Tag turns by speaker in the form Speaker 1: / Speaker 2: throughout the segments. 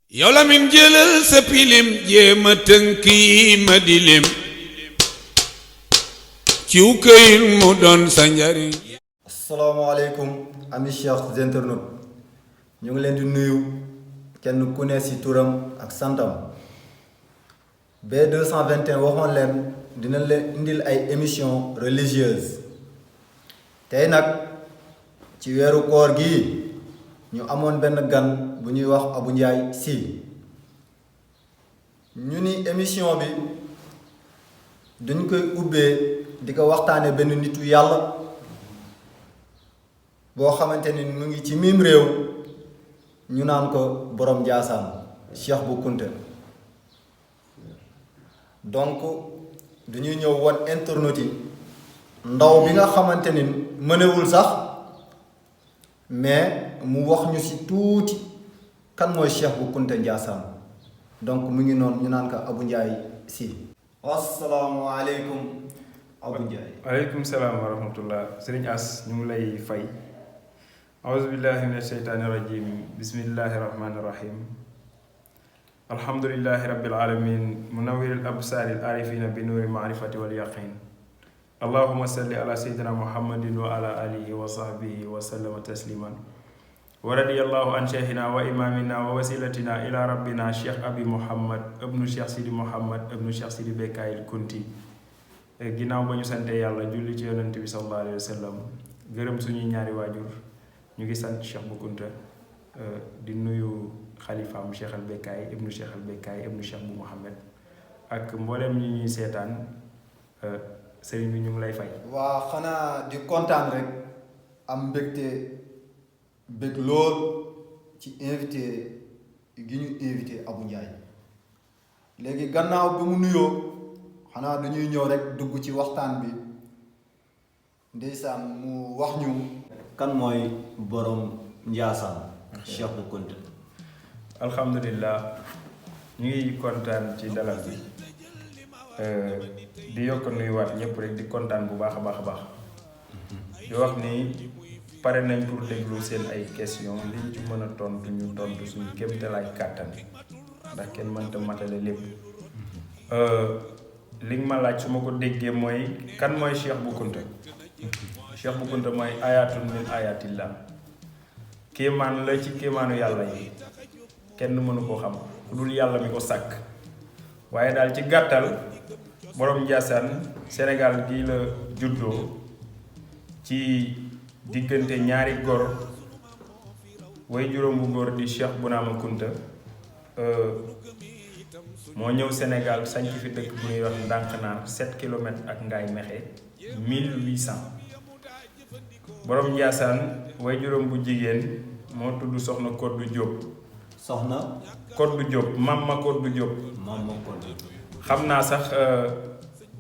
Speaker 1: yow la min jëlal sa pilim jéema tënk yi ma di lim ciw këyin mu doon sa njariñ.
Speaker 2: asalaamaaleykum ami chers internautes ñu ngi leen di nuyu kenn ku ne ci turam ak santam. B221 waxoon leen dina leen indil ay émission religieuse tey nag ci weeru koor gi ñu amoon benn gan bu ñuy wax Abou Ndiaye Sy. ñu ni émission bi dañ koy ubbee di ko waxtaane benn nitu yàlla boo xamante ni mu ngi ci miim réew ñu naan ko borom Ndiassane Cheikh Bou Kounta. donc dañuy ñëw won internautes yi ndaw bi nga xamante ni mënewul sax mais mu wax ñu ci tuuti kan mooy Cheikh Bou Kounta Ndiassane. donc mu ngi noonu ñu naan ko Abou Ndiaye Sy. asalaamaaleykum Abou Ndiaye.
Speaker 3: waaleykum salaam wa rahmatullah Serigne As ñu ngi lay fay. auzu billahi min asheytaani rajim bismillahi rahmaani rahim. alhamdulillahi rabbil alamin munawwiril absaaril arifina bi nuuri maarifati wal yaqin. allahumma salli ala sayyidina muhammadin wa ala alihi wa sahbihi wa sallama tasliman. wa radiyallahu an cheikhina wa imamina wa wasilatina ila rabbina cheikh abi muhammad ibnu cheikh sidi muhammad ibnu cheikh sidi Bekkaayil Kunti. ginnaaw ba ñu sante yàlla julli ci yonent bi sallallahu alayhi wa sallam gërëm suñuy ñaari waajur ñu ngi sant Cheikh Bou Kounta di nuyu xalifaam Cheikh al Bekkaay ibnu Cheikh al Bekkaay ibnu Cheikh Bou Mohamed ak mboolem ñi ñuy seetaan sëriñ bi ñu ngi lay fay.
Speaker 2: waa xanaa di kontaan rek am mbégte bég lool ci invité gi ñu invité Abou Ndiaye. léegi gannaaw bi mu nuyoo xanaa dañuy ñëw rek dugg ci waxtaan bi ndeysaan mu wax ñu kan mooy borom Ndiassane Cheikh Bou Kounta.
Speaker 3: alhamdulillah ñu ngi kontaan ci dalal bi di yokk nuyuwaat ñëpp rek di kontaan bu baax a baax a baax di wax ni pare nañ pour déglu seen ay question liñ ci mën a tontu ñu tontu suñu kéemtalaay kàttan ndax kenn mënta matale lépp. li nga ma laaj su ma ko déggee mooy kan mooy Cheikh Bou Kounta. Cheikh Bou Kounta mooy ayatun min ayatillah kéemaan la ci kéemaanu yàlla yi kenn mënu ko xam ku dul yàlla mi ko sàkk waaye daal ci gàttal borom Ndiassane Sénégal gii la juddoo ci diggante ñaari góor way juróom bu góor di Cheikh Bounama Kounta moo ñëw Sénégal sanc fi dëkk bu ñuy wax Ndànkanaar 7 kilomètres ak Ngaay Mexe 1800 borom Ndiassane way juróom bu jigéen moo tudd soxna Koddu Diop.
Speaker 2: soxna
Speaker 3: Koddu Diop Mama Koddu Diop.
Speaker 2: Mama Koddu.
Speaker 3: xam naa sax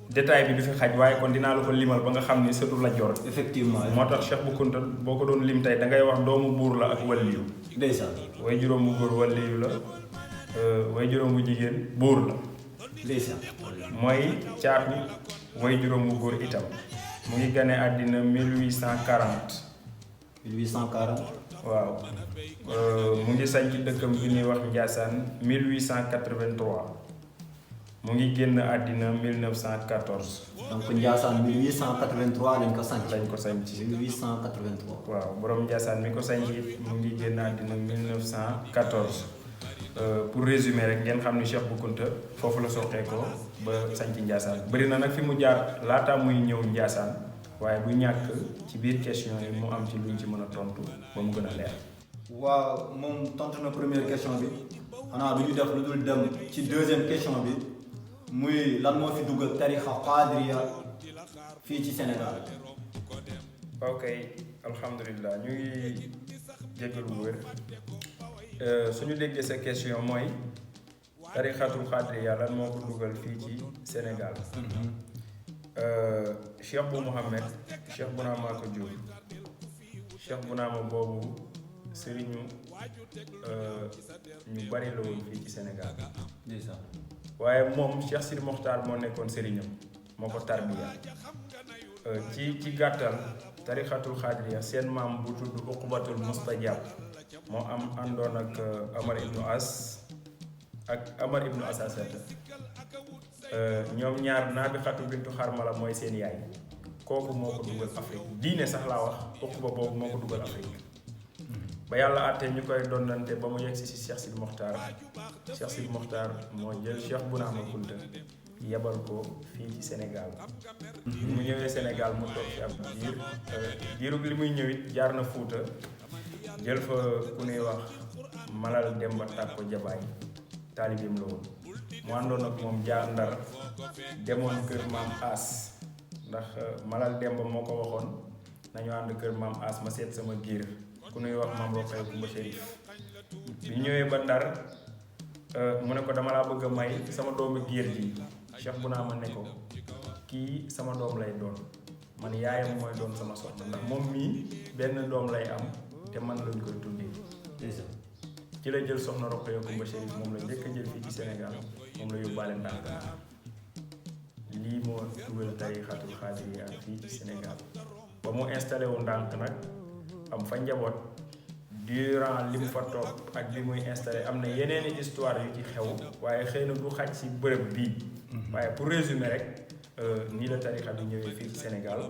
Speaker 3: détail bi du fi xaj waaye kon dinaa la ko limal ba nga xam ni sëtu la jor.
Speaker 2: effectivement
Speaker 3: moo tax Cheikh Bou Kounta boo ko doon lim tey da ngay wax doomu buur la ak waliyu.
Speaker 2: ndeysaan.
Speaker 3: way juróom bu góor waliyu la way juróom bu jigéen buur la.
Speaker 2: ndeysaan.
Speaker 3: mooy caatu way juróom bu góor itam. mu ngi gane àddina 1840.
Speaker 2: 1840.
Speaker 3: waaw mu ngi sañ ci dëkkam bi ñuy wax Ndiassane 1883 mu ngi génn àddina 1914.
Speaker 2: donc Ndiassane 1883 lañ ko sanc.
Speaker 3: lañ ko sañ ci
Speaker 2: 1883.
Speaker 3: waaw borom Ndiassane mi ko sañ it mu ngi génn àddina 1914 pour résumer rek ngeen xam ni Cheikh Bou Kounta foofu la soqeekoo ba sañ ci Ndiassane bëri na nag fi mu jaar laataa muy ñëw Ndiassane waaye du ñàkk ci biir question yi mu am ci luñ ci mën a tontu ba mu gën a leer.
Speaker 2: waaw moom tontu na première question bi xanaa du ñu def lu dul dem ci deuxième question bi muy lan moo fi dugal tarixa qadiriya fii ci Sénégal.
Speaker 3: ok alhamdulilah ñu ngi jéggalu bu wér suñu déggee sa question mooy tarixatul qadiriya lan moo ko dugal fii ci Sénégal. Cheikh Bou Mohamed Cheikh Bounama ko jur Cheikh Bounama boobu sëriñu ñu bari la woon fii ci Sénégal. waaye moom Cheikh Sidi Mokhtar moo nekkoon sëriñam moo ko tarbiya ci gàttal tarixatul xaadiriya seen maam bu tudd Uqbatul Mustajab moo àndoon ak Amar ibnu As ak Amar ibnu Asasata ñoom ñaar Naabixatu bintu Xarmala mooy seen yaay kooku moo ko dugal Afrique diine sax laa wax Uqba boobu moo ko dugal Afrique ba yàlla àttee ñu koy donnante ba mu yegsi si Cheikh Sidi Mokhtar Cheikh Sidi Mokhtar moo jël Cheikh Bounama Kunta yebal ko fii ci Sénégal mu ñëwee Sénégal mu toog fi ab diirug li muy ñëwit jaar na Fuuta jël fa ku ñuy wax Malal Demba Tàkko Jabaay taalibeem la woon mu àndoon ak moom jaar Ndar demoon kër maam As ndax Malal Demba moo ko waxoon nañu ànd kër maam As ma seet sama giir ku ñuy wax maam Roqaya Kumba Chérif bi ñëwee ba Ndar mu ne ko dama laa bëgg a may sama doomu giir ji Cheikh Bounama ne ko kii sama doom lay doon man yaayam mooy doon sama soxna ndax moom mii benn doom lay am te man lañ koy tuddee ci la jël soxna Roqaya Kumba Chérif moom la njëkk a jël fii ci Sénégal moom la yóbbaale ndànk lii moo dugal tarixatul xaadiriya fii ci Sénégal ba mu installé wu ndànk nag am fa njaboot durant li mu fa toog ak bi muy installé am na yeneeni histoire yu ci xew waaye xëy na du xaj si bërëb bii waaye pour résumer rek nii la tarixa bi ñëwee fii ci Sénégal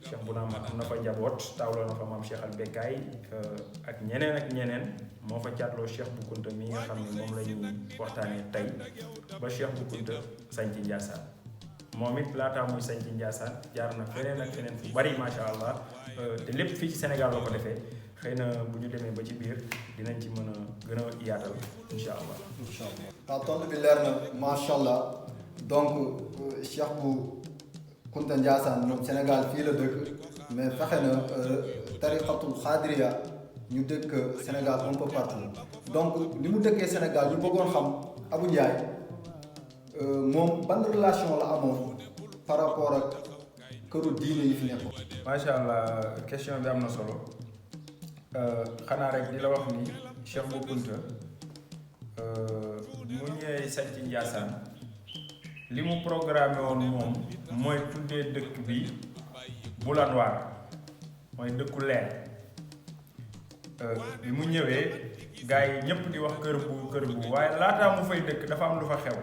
Speaker 3: Cheikh Bounama am na fa njaboot taawloo na fa maam Cheikh al Bekkaay ak ñeneen moo fa caatloo Cheikh Bou Kounta mi nga xam ne moom la ñuy waxtaanee tey ba Cheikh Bou Kounta sañ ci Njaasaan moom it laataa muy sañ ci Njaasaan jaar na feneen ak feneen fu bari macha allah te lépp fii ci Sénégal la ko defee xëy na bu ñu demee ba ci biir dinañ ci mën a gën a yaatal incha allah.
Speaker 2: incha allah waaw tontu bi leer na macha allah donc Cheikh Bou Kounta Ndiassane moom Sénégal fii la dëkk mais fexe na tarixatul xaadiriya ñu dëkk Sénégal un peu partout donc ni mu dëkkee Sénégal ñu bëggoon xam Abou Ndiaye moom ban relation la amoon par rapport ak këru diine yi fi nekkoon.
Speaker 3: macha allah question bi am na solo. xanaa rek di la wax ni Cheikh Bou Kounta mu ñëwee sañ ci Njaasaan li mu programmé woon moom mooy tuddee dëkk bi Bulanwaar mooy dëkku leer bi mu ñëwee gars yi ñëpp di wax kër bu waaye laataa mu fay dëkk dafa am lu fa xew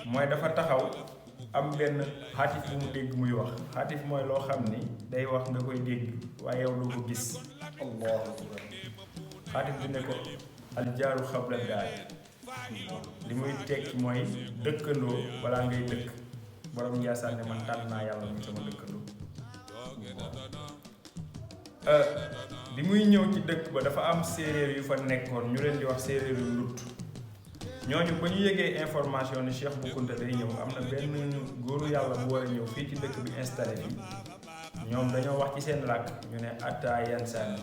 Speaker 3: mooy dafa taxaw am benn xaatif bu mu dégg muy wax xaatif mooy loo xam ni day wax nga koy dégg waaye yow doo ko gis
Speaker 2: allahu akbar
Speaker 3: xaatif bi ne ko aljaaru xabla daay li muy tekki mooy dëkkandoo balaa ngay dëkk borom Njaasaan ne man tànn naa yàlla muy sama dëkkandoo bi muy ñëw ci dëkk ba dafa am séeréer yu fa nekkoon ñu leen di wax séeréer yu lut ñooñu ba ñu yëgee information ni Cheikh Bou Kounta day ñëw am na benn góoru yàlla bu war a ñëw fii ci dëkk bi installé bi ñoom dañoo wax ci seen làkk ñu ne atta yansan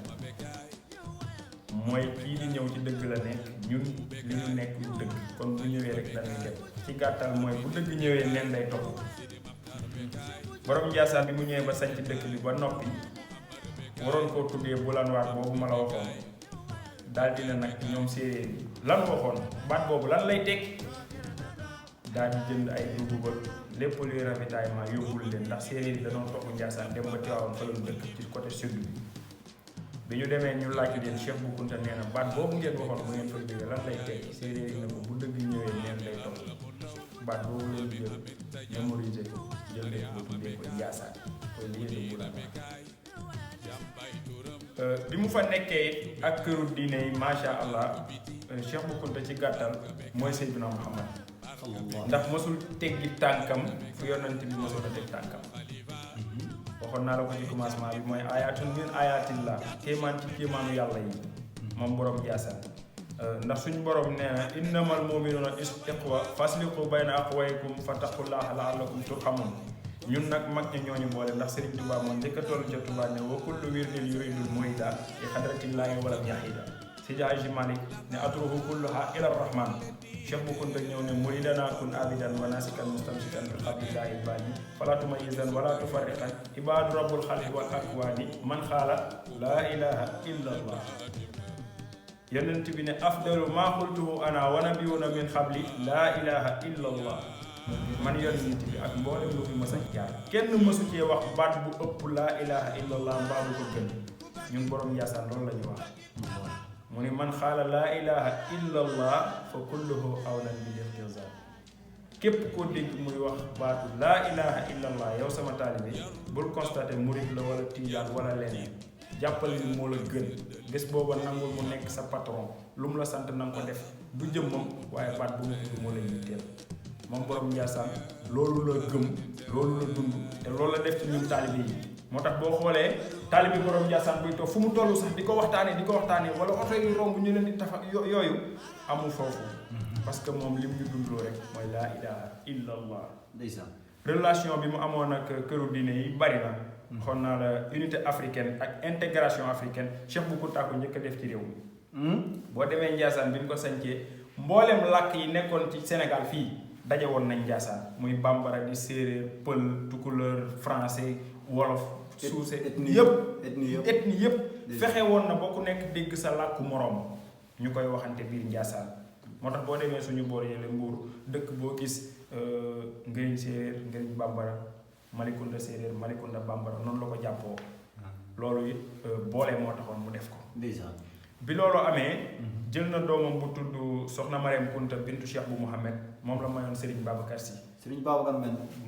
Speaker 3: mooy kii di ñëw ci dëgg la nekk ñun li ñu nekk lu dëgg kon bu ñëwee rek dañuy dem ci gàttal mooy bu dëgg ñëwee neen day topp borom Njaasaan bi mu ñëwee ba sañ ci dëkk bi ba noppi waroon koo tuddee Bulanwaar boobu ma la waxoon daal dina nag ñoom séeréer yi lan waxoon baat boobu lan lay teg daal di jënd ay dugub ba lépp luy ravitaillement yóbbul leen ndax séeréer yi dañoo topp Njaasaan dem ba Tiwaawan fa lañu dëkk ci côté sud bi ñu demee ñu laaj leen Cheikh Bou Kounta nee na baat boobu ngeen waxoon bu ngeen fay jógee lan lay teg séeréer yi ne ko bu dëgg ñëwee neen lay topp baat boobu lañu jël mémorisé ko jël leen ko tuddee ko Njaasaan koy liggéey bu la bi mu fa nekkee ak këru diine yi macha allah Cheikh Bou Kounta ci gàttal mooy Seydina Muhammad ndax mosul teggi tànkam fu yonent bi mosul a teg tànkam waxoon naa la ko ci commencement bi mooy ayatun min ayatillah kéemaan ci kéemaanu yàlla yi moom borom Njaasaan ndax suñu borom nee na innamal mu'minuna ikhwa fasliqu bayna aqwaykum fattaqullaha la'allakum turhamun ñun nag mag ñi ñooñu boole ndax Serigne Touba moom njëkk a toll ca Touba ne wa kullu wirdin yuridul murida li xadratillaahi walam yahida Seydi Hadji Malick ne atruhu kulluha ila rahman Cheikh Bou Kounta ñëw ne muridana kun abidan wa nasikan mustamsikan bi xablillahi bani fala tumayizan wala tufarriqan ibadu rabbul xalqi wal akwani man xaala laa ilaha illa allah yonent bi ne afdalu ma qultuhu ana wa nabiyuna min xabli laa ilaha illa allah man yonent bi ak mboolem lu fi mës a jaar kenn mësu cee wax baat bu ëpp laa ilaha illallah mbaa bu ko gën ñun borom Njaasaan loolu la ñu wax mu ni man xaala laa ilaha illa allah fa kulluhu awlan bil ihtizal képp koo dégg muy wax baatu laa ilaha illa allah yow sama taalibe bul constaté murid la wala tijaan wala leneen jàppal ni moo la gën bés booba nangul mu nekk sa patron lu mu la sant na nga ko def du jëmmam waaye baat bu mu tudd moo la yitteel moom borom Njaasaan loolu la gëm loolu la dund te loolu la def ci ñun taalibe yi moo tax boo xoolee taalibe borom Njaasaan buy toog fu mu toll sax di ko waxtaanee wala oto yi romb ñu leen di tafa yooyu amul foofu parce que moom lim ñu dundloo rek mooy laa ilaha illa allah.
Speaker 2: ndeysaan
Speaker 3: relation bi mu amoon ak këru diine yi bari na. xool naa la unité africaine ak intégration africaine Cheikh Bou Kounta ko njëkk a def ci réew mi. boo demee Njaasaan bi ñu ko sañcee mboolem làkk yi nekkoon ci Sénégal fii daje woon nañ Njaasaan muy bambara di séeréer pël tukuleur français wolof. suuse ethnie yëpp fexe woon na ba ku nekk dégg sa làkku moroom ñu koy waxante biir Njaasaan moo tax boo demee suñu boor yële Mbuur dëkk boo gis ngëriñ séeréer ngëriñ bambara Malicounda séeréer Malicounda bambara noonu la ko jàppoo loolu it boole moo taxoon mu def ko bi loolu amee jël na doomam bu tudd soxna Mariam Kunta bintu Cheikh bu Mouhamed moom la mayoon Serigne Babacar Sy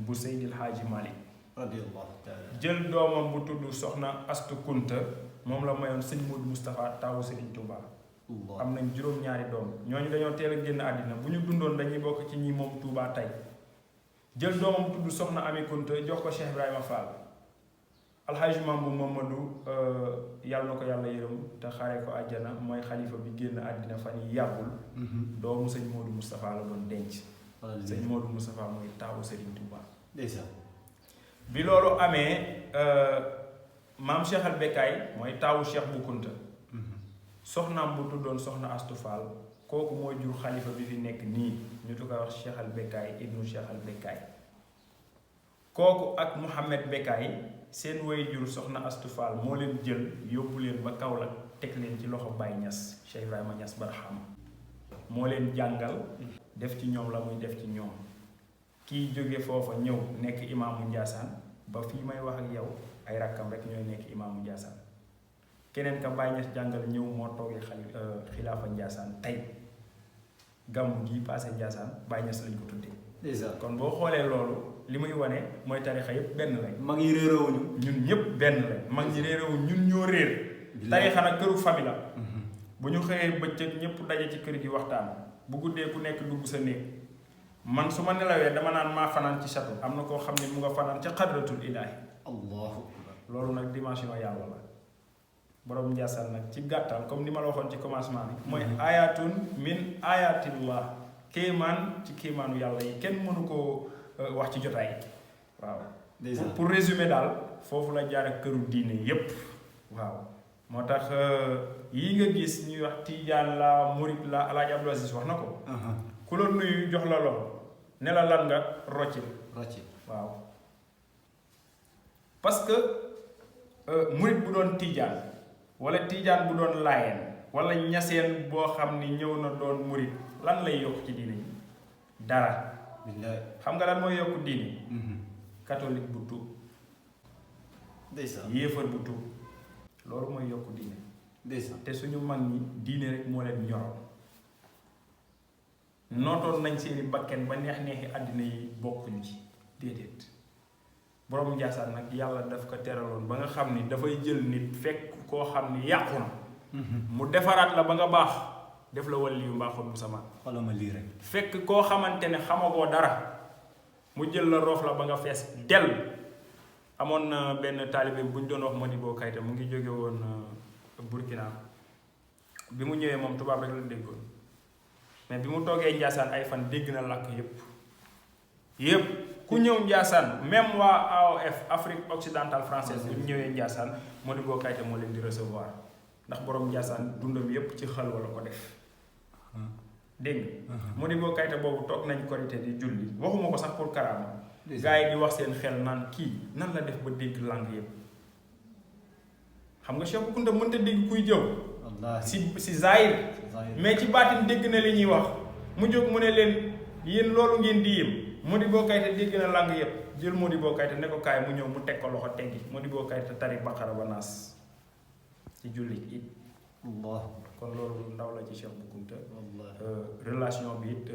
Speaker 3: bu Seydil Hadji Malick jël doomam bu tudd soxna Astu Kunta moom la mayoon sëñ Modou Moustapha taawu Serigne Touba am nañ juróom-ñaari doom ñooñu dañoo teel a génn àddina bu ñu dundoon dañuy bokk ci ñi moom Touba tey jël doomam tudd soxna Ami Kunta jox ko Cheikh Ibrahima Fall alxaaji Mambu Mamadou yàlla na ko yàlla yërëm te xaaree ko àjjana mooy xalifa bi génn àddina fan yi yàggul doomu sëñ Modou Moustapha la doon denc sëñ Modou Moustapha mooy taawu Serigne Touba bi loolu amee maam Cheikh al Bekkaay mooy taawu Cheikh Bou Kounta soxnaam bu tuddoon soxna Astu Fall kooku mooy jur xalifa bi fi nekk nii ñu tu koy wax Cheikh al Bekkaay ibnu Cheikh al Bekkaay kooku ak Mouhamed Bekkaay seen way jur soxna Astu Fall moo leen jël yóbbu leen ba Kaolack teg leen ci loxo Baye Niass Cheikh Ibrahima Niass Barham moo leen jàngal def ci ñoom la muy def ci ñoom kii jóge foofa ñëw nekk imaamu Njaasaan ba fii may wax ak yow ay rakkam rek ñooy nekk imaamu Njaasaan keneen ka Baye Niass jàngal ñëw moo toogee xilaafa Njaasaan tey gàmmu gi passé Njaasaan Baye Niass lañ ko tuddee kon boo xoolee loolu li muy wane mooy tarixa yëpp benn lañ
Speaker 2: mag yi réeréwuñu
Speaker 3: ñun ñëpp benn lañ mag ñi réeréwuñu ñun ñoo réer tarixa nag këru famille la bu ñu xëyee bëccëg ñëpp daje ci kër gi waxtaan bu guddee ku nekk dugg sa néeg man su ma nelawee dama naan maa fanaan ci château am na koo xam ne mu nga fanaan ca xadratul ilaahi
Speaker 2: allahu akbar
Speaker 3: loolu nag dimension yàlla la borom Njaasaan nag ci gàttal comme ni ma la waxoon ci commencement bi mooy ayatun min ayatillah kéemaan ci kéemaanu yàlla yi kenn mënu koo wax ci jotaay waaw pour résumer daal foofu la jaar ak këru diine yépp waaw moo tax yii nga gis ñuy wax tiijaan la murit la Alaaji Abdou Aziz wax na ko ku la nuyu jox la loxo ne la lan nga rocci waaw parce que murit bu doon tiijaan wala tiijaan bu doon laayeen wala ñaseen boo xam ni ñëw na doon murit lan lay yokk ci diine yi dara xam nga lan mooy yokk diine catholique bu tuub yéefar bu tuub loolu mooy yokk diine te suñu mag ñi diine rek moo leen ñoroon nootoon nañ seeni bakken ba neex-neexi àddina yi bokkuñu ci déedéet borom Njaasaan nag yàlla daf ko teraloon ba nga xam ni dafay jël nit fekk koo xam ni yàqu na mu defaraat la ba nga baax def la wàll yu mbaaxul mu sama
Speaker 2: xoolal ma lii rek
Speaker 3: fekk koo xamante ne xamagoo dara mu jël la roof la ba nga fees del amoon na benn taalibe bu ñu doon wax Modibo Kayta mu ngi jóge woon Burkina bi mu ñëwee moom tubaab rek la déggoon mais bi mu toogee Njaasaan ay fan dégg na làkk yépp ku ñëw Njaasaan même waa AOF Afrique occidentale française bu ñu ñëwee Njaasaan Modibo Kayta moo leen di recevoir ndax borom Njaasaan dundam yépp ci xel wala ko def dégg nga Modibo Kayta boobu toog nañ korité di julli waxuma ko sax pour karaama gars yi di wax seen xel naan kii nan la def ba dégg langue yépp xam nga Cheikh Bou Kounta mënta dégg kuy jëw si zahir mais ci baatin dégg na li ñuy wax mu jóg mu ne leen yéen loolu ngeen di yëm Modibo Kayta dégg na langue yépp jël Modibo Kayta ne ko kaay mu ñëw mu teg ko loxo teggi Modibo Kayta tari Baqara ba Naas ci julli it
Speaker 2: Allah.
Speaker 3: kon loolu ndaw la ci Cheikh Bou Kounta.
Speaker 2: Allah.
Speaker 3: relation bi it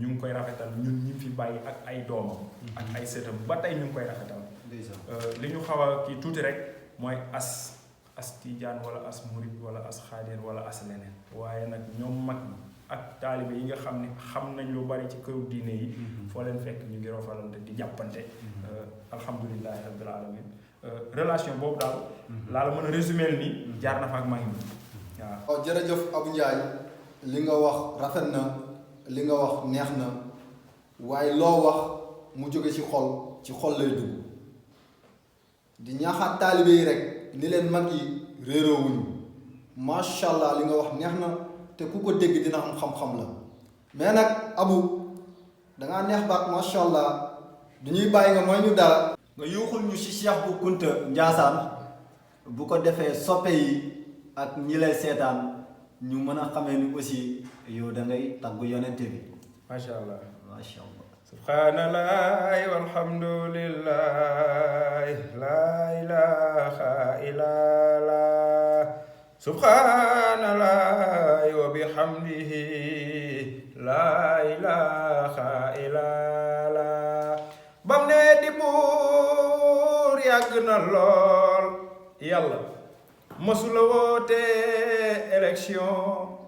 Speaker 3: ñu ngi koy rafetal ñun ñu fi bàyyi ak ay doomam. ak ay sëtam ba tey ñu ngi koy rafetal. li ñu xaw a kii tuuti rek mooy as tijaan wala as murid wala as xaadir wala as leneen waaye nag ñoom mag ñi ak taalibe yi nga xam ne xam nañ lu bari ci këru diine yi. foo leen fekk ñu ngi rofalante di jàppante. alhamdulilahi rabbil alamin relation boobu daal. laa la mën a résumer ni jaar na fa ak mag ñi waaw.
Speaker 2: jërëjëf Abou Ndiaye li nga wax rafet na li nga wax neex na waaye loo wax mu jóge ci xol lay dugg di ñaaxaat taalibe yi rek ni leen mag yi réeroowuñu macha allah li nga wax neex na te ku ko dégg dina am xam-xam la mais nag Abou dangaa neex baat macha allah du ñuy bàyyi nga mooy ñu dara. nga yuuxul ñu ci Cheikh Bou Kounta Ndiassane bu ko defee soppe yi ak ñi lay seetaan ñu mën a xamee ni aussi yow da ngay taggu yonente bi.
Speaker 3: macha allah
Speaker 2: macha allah.
Speaker 3: subhanallahi walhamdulillahi la ilaha illallah subhanallahi wa bihamdihi la ilaha illallah bam ne di buur yàgg na lool yàlla mësula woote élection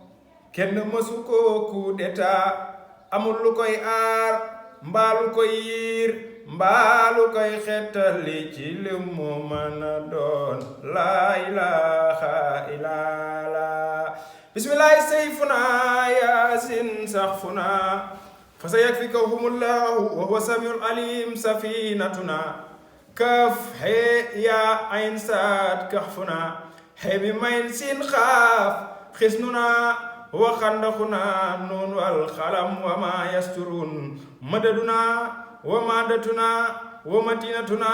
Speaker 3: kenn mësu ko coup d'état amul lu koy aar mbaalu koy yiir mbaalu koy xettali ci li mu mën a doon laa ilaha illallah bismillahi sayfuna yaasin saxfuna fa sa yakfikahumullahu wa huwa samiul alim safinatuna kaf he ya ayn saat kahfuna he bi mayn sin xaaf xisnuna waxandaxuna nun wal xalam wa ma yasturun madaduna wa madatuna wa matinatuna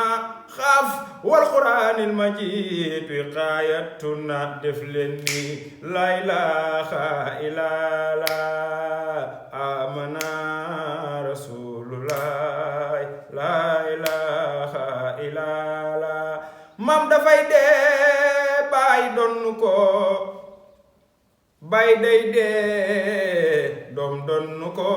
Speaker 3: xaaf wal quraanil majid wiqaayatuna def leen ni la ilaha illallah amana rasulullah la ilaha illallah mam dafay dee baay donnu ko bay day dee doom donnu ko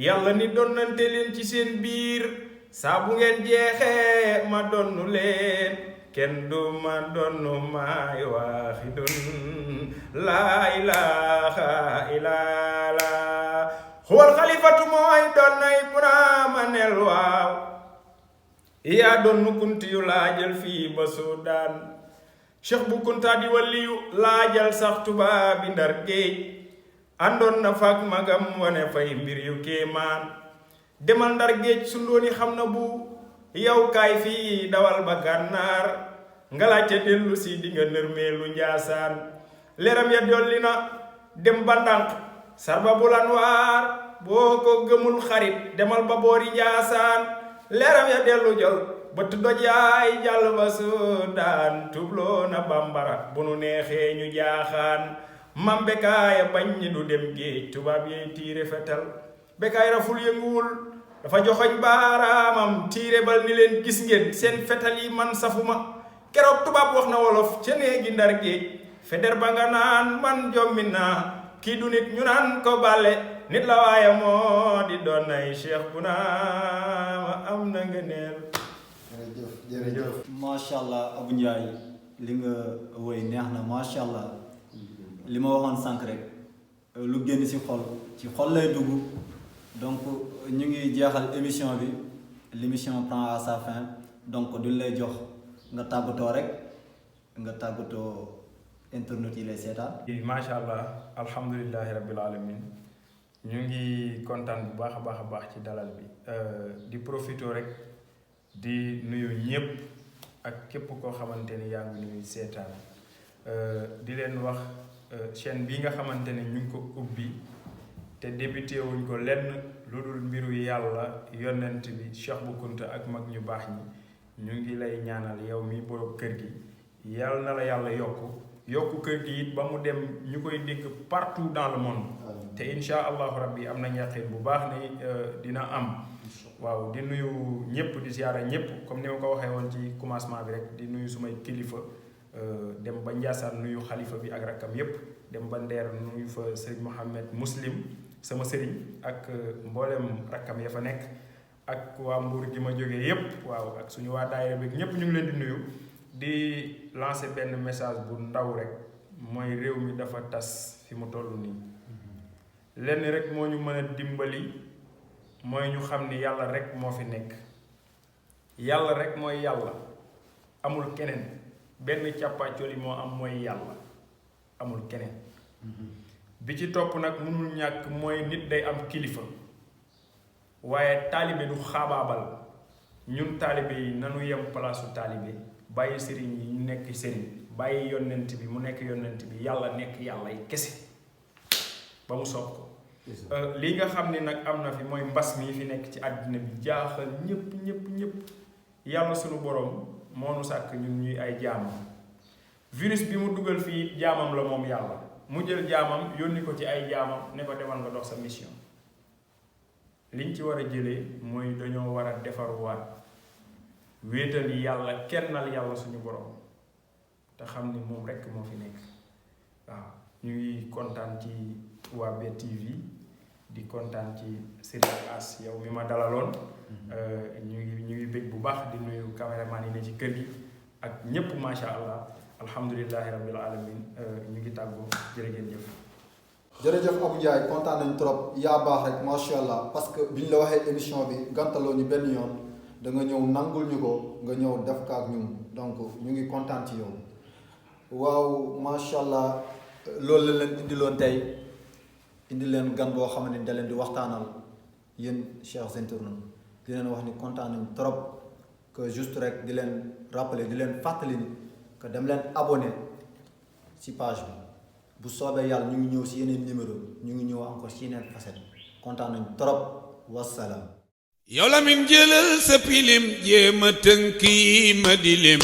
Speaker 3: yàlla ni donnante leen ci seen biir saa bu ngeen jeexee ma donnu leen kenn du ma donnu maay waaxidun laa ilaha illallah xuwal xalifatu mooy donnay Burama nel waaw yaa donnu kunti yu laajal fii ba Suudaan Cheikh Bou Kounta di waliyu laajal sax tubaab bi Ndar géej àndoon na fak magam wane fay mbir yu kéemaan demal Ndar géej su ndooni xam na bu yow kaay fii dawal ba gànnaar nga laajte dellu si di nga nërmeelu Njaasaan leeram ya dolli na dem ba ndànk sarba bulan waar boo ko gëmul xarit demal ba boori Njaasaan leeram ya dellu jol bëtt doj yaay jàll ba Suudaan tubloo na bambara bu nu neexee ñu jaaxaan mam bekaaya bañ ni du dem géej tubaab yey tiire fetal bekaay raful yënguwul dafa joxoñ baaraamam tiire bal ni leen gis ngeen seen fetal yi man safuma keroog tubaab wax na wolof ca néegi Ndar géej feder ba nga naan man jommi naa kii du nit ñu naan ko bàlle nit la waaye moo di doon nay Cheikh Bounama am na nga neel
Speaker 2: jërëjëf macha allah Abou Ndiaye li nga woy neex na macha allah li ma waxoon sànq rek lu génn ci xol lay dugg donc ñu ngi jeexal émission bi l'émission prend à sa fin donc duñ lay jox nga tàggatoo rek nga tàggatoo internet yi lay seetaan.
Speaker 3: macha allah alhamdulilahi rabbil alamin ñu ngi kontaan bu baax a baax ci dalal bi di profité rek di nuyu ñëpp ak képp koo xamante ni yaa ngi nuyu seetaan di leen wax chaîne bi nga xamante ne ñu ngi ko ubbi te débuté wuñ ko lenn lu dul mbiru yàlla yonent bi Cheikh Bou Kounta ak mag ñu baax ñi ñu ngi lay ñaanal yow mi borom kër gi yàlla na la yàlla yokku kër gi it ba mu dem ñu koy dégg partout dans le monde te insha allahu rabbi am nañ yaqin bu baax ni dina am waaw di nuyu ñëpp di ziyaara ñëpp comme ni ma ko waxee woon ci commencement bi rek di nuyu sumay kilifa dem ba Njaasaan nuyu xalifa bi ak rakkam yépp dem ba Ndeer nuyu fa sëriñ Mohamed Muslim sama sëriñ ak mboolem rakkam ya fa nekk ak waa Mbuur gi ma jógee yépp waaw ak suñu waa daayira bi ñépp ñu ngi leen di nuyu di lancer benn message bu ndaw rek mooy réew mi dafa tas fi mu toll nii lenn rek moo ñu mën a dimbali mooy ñu xam ni yàlla rek moo fi nekk yàlla rek mooy yàlla amul keneen benn càppaacoli moo am mooy yàlla amul keneen bi ci topp nag mënul ñàkk mooy nit day am kilifa waaye taalibe du xaabaabal ñun taalibe yi nanu yem palaasu taalibe bàyyi sëriñ yi ñu nekk sëriñ bàyyi yonent bi mu nekk yonent bi yàlla nekk yàlla yi kese ba mu soob ko li nga xam ni nag am na fi mooy mbas mi fi nekk ci àddina bi jaaxal ñépp yàlla sunu borom moo nu sàkk ñun ñuy ay jaamam virus bi mu dugal fii jaamam la moom yàlla mu jël jaamam yónni ko ci ay jaamam ne ko demal nga dox sa mission liñ ci war a jëlee mooy dañoo war a defaruwaat wéetal yàlla kennal yàlla suñu borom te xam ni moom rekk moo fi nekk waaw ñu ngi kontaan ci waa BTV di kontaan ci Serigne As yow mi ma dalaloon ñu ngi bég bu baax di nuyu caméraman yi ne ci kër gi ak ñépp masha allah alhamdulillahi rabbil alamin ñu ngi tàggoo jërë ngeen jëf
Speaker 2: jërëjëf Abou Ndiaye kontaan nañ trop yaa baax rek masha allah parce que biñ la waxee émission bi gantaloo ñu benn yoon da nga ñëw nangul ñu ko nga ñëw def ko ak ñun donc ñu ngi kontaan ci yow waaw masha allah loolu la leen indiloon tey indi leen gan boo xam ne da leen di waxtaanal yéen chers internautes di leen wax ni kontaan nañ trop que juste rek di leen rappeler di leen fàttali ni que dem leen abonné ci page bi bu soobee yàlla ñu ngi ñëw ci yeneen numéro ñu ngi ñëw encore ci yeneen facette kontaan nañ trop wassalaam
Speaker 1: yow la min jëlal sa pilim jéema tënki ma di lim